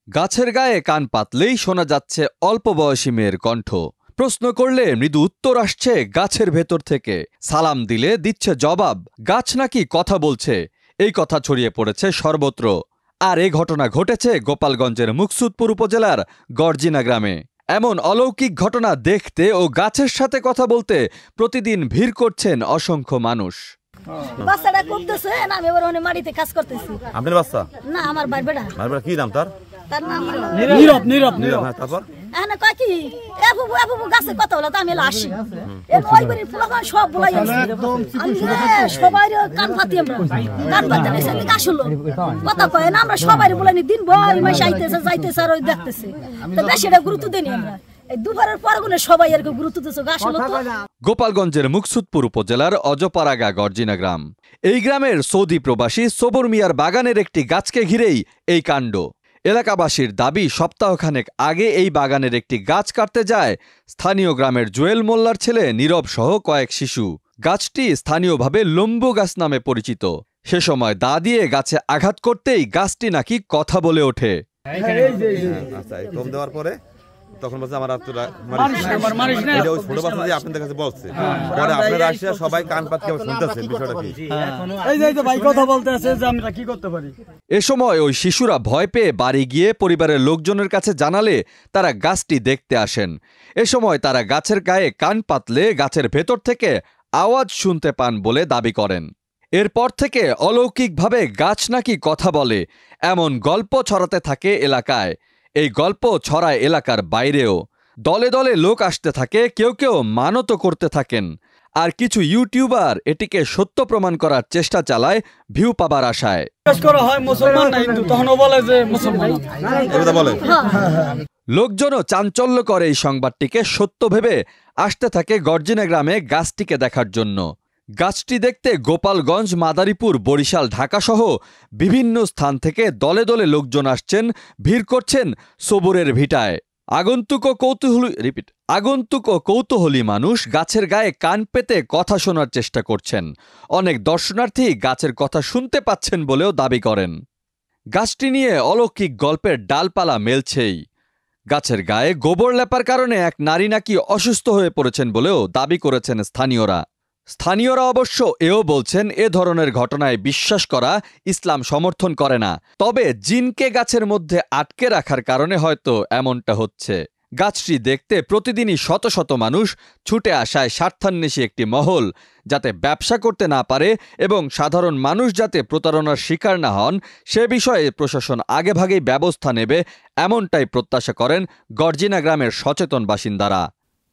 গাছের গায়ে কান পাতলেই শোনা যাচ্ছে অল্প বয়সী মেয়ের কণ্ঠ। প্রশ্ন করলে মৃদু উত্তর আসছে গাছের ভেতর থেকে। সালাম দিলে দিচ্ছে জবাব। গাছ নাকি কথা বলছে, এই কথা ছড়িয়ে পড়েছে সর্বত্র। আর এই ঘটনা ঘটেছে গোপালগঞ্জের মুকসুদপুর উপজেলার গর্জিনা গ্রামে। এমন অলৌকিক ঘটনা দেখতে ও গাছের সাথে কথা বলতে প্রতিদিন ভিড় করছেন অসংখ্য মানুষ। বাচ্চাটা করতেছে না, আমি এবার মাটিতে কাজ করতেছি। আপনার বাচ্চা? না, আমার ভাই বেটা। ভাই বেটা কি নাম তার? তার নাম নীরব। নীরব, হ্যাঁ, তারপর এখানে কয় কি এ গাছে কথা বলে, আমি আসি ওই বাড়ির ফুলাফান সব বলাই আছে, সবাই কান পাতি, আমরা কান পাতি আসলো কথা কয় না, আমরা সবাই বলানি দিন বই মাস আইতেছে যাইতেছে আর ওই দেখতেছে, তো বেশি এটা গুরুত্ব দেনি আমরা। দুপুরের পর সবাই আর গুরুত্ব দিচ্ছে গাছ। গোপালগঞ্জের মুকসুদপুর উপজেলার অজপাড়াগা গর্জিনা গ্রাম। এই গ্রামের সৌদি প্রবাসী সবর মিয়ার বাগানের একটি গাছকে ঘিরেই এই কাণ্ড। এলাকাবাসীর দাবি, সপ্তাহখানেক আগে এই বাগানের একটি গাছ কাটতে যায় স্থানীয় গ্রামের জুয়েল মোল্লার ছেলে নীরব সহ কয়েক শিশু। গাছটি স্থানীয়ভাবে লম্বু গাছ নামে পরিচিত। সে সময় দা দিয়ে গাছে আঘাত করতেই গাছটি নাকি কথা বলে ওঠে। দেওয়ার পরে তখন বলছে আমার ছোট বাচ্চা যে আপনাদের কাছে বলছে, পরে আপনারা আসিয়া সবাই কান পাতকে শুনতেছেন বিষয়টা কি? এই যে ভাই কথা বলতে আছে যে আমরা কি করতে পারি। এ সময় ওই শিশুরা ভয় পেয়ে বাড়ি গিয়ে পরিবারের লোকজনের কাছে জানালে তারা গাছটি দেখতে আসেন। এ সময় তারা গাছের গায়ে কান পাতলে গাছের ভেতর থেকে আওয়াজ শুনতে পান বলে দাবি করেন। এরপর থেকে অলৌকিকভাবে গাছ নাকি কথা বলে এমন গল্প ছড়াতে থাকে এলাকায়। এই গল্প ছড়ায় এলাকার বাইরেও। দলে দলে লোক আসতে থাকে, কেউ কেউ মানত করতে থাকেন। আর কিছু ইউটিউবার এটিকে সত্য প্রমাণ করার চেষ্টা চালায় ভিউ পাবার আশায়। লোকজনও চাঞ্চল্য করে এই সংবাদটিকে সত্য ভেবে আসতে থাকে গর্জিনা গ্রামে গাছটিকে দেখার জন্য। গাছটি দেখতে গোপালগঞ্জ, মাদারীপুর, বরিশাল, ঢাকাসহ বিভিন্ন স্থান থেকে দলে দলে লোকজন আসছেন, ভিড় করছেন সবুরের ভিটায়। আগন্তুক ও কৌতূহলী মানুষ গাছের গায়ে কান পেতে কথা শোনার চেষ্টা করছেন। অনেক দর্শনার্থী গাছের কথা শুনতে পাচ্ছেন বলেও দাবি করেন। গাছটি নিয়ে অলৌকিক গল্পের ডালপালা মেলছেই। গাছের গায়ে গোবর লেপার কারণে এক নারী নাকি অসুস্থ হয়ে পড়েছেন বলেও দাবি করেছেন স্থানীয়রা। স্থানীয়রা অবশ্য এও বলছেন এ ধরনের ঘটনায় বিশ্বাস করা ইসলাম সমর্থন করে না, তবে জিনকে গাছের মধ্যে আটকে রাখার কারণে হয়তো এমনটা হচ্ছে। গাছটি দেখতে প্রতিদিনই শত শত মানুষ ছুটে আসায় স্বার্থান্বেষী একটি মহল যাতে ব্যবসা করতে না পারে এবং সাধারণ মানুষ যাতে প্রতারণার শিকার না হন সে বিষয়ে প্রশাসন আগেভাগেই ব্যবস্থা নেবে, এমনটাই প্রত্যাশা করেন গর্জিনা গ্রামের সচেতন বাসিন্দারা।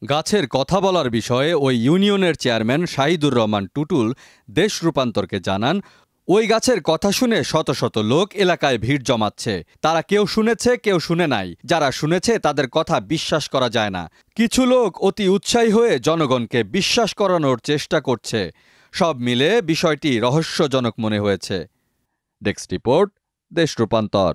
গাছের কথা বলার বিষয়ে ওই ইউনিয়নের চেয়ারম্যান শাহিদুর রহমান টুটুল দেশ রূপান্তরকে জানান, ওই গাছের কথা শুনে শত শত লোক এলাকায় ভিড় জমাচ্ছে। তারা কেউ শুনেছে, কেউ শুনে নাই। যারা শুনেছে তাদের কথা বিশ্বাস করা যায় না। কিছু লোক অতি উৎসাহী হয়ে জনগণকে বিশ্বাস করানোর চেষ্টা করছে। সব মিলে বিষয়টি রহস্যজনক মনে হয়েছে। ডেস্ক রিপোর্ট, দেশ রূপান্তর।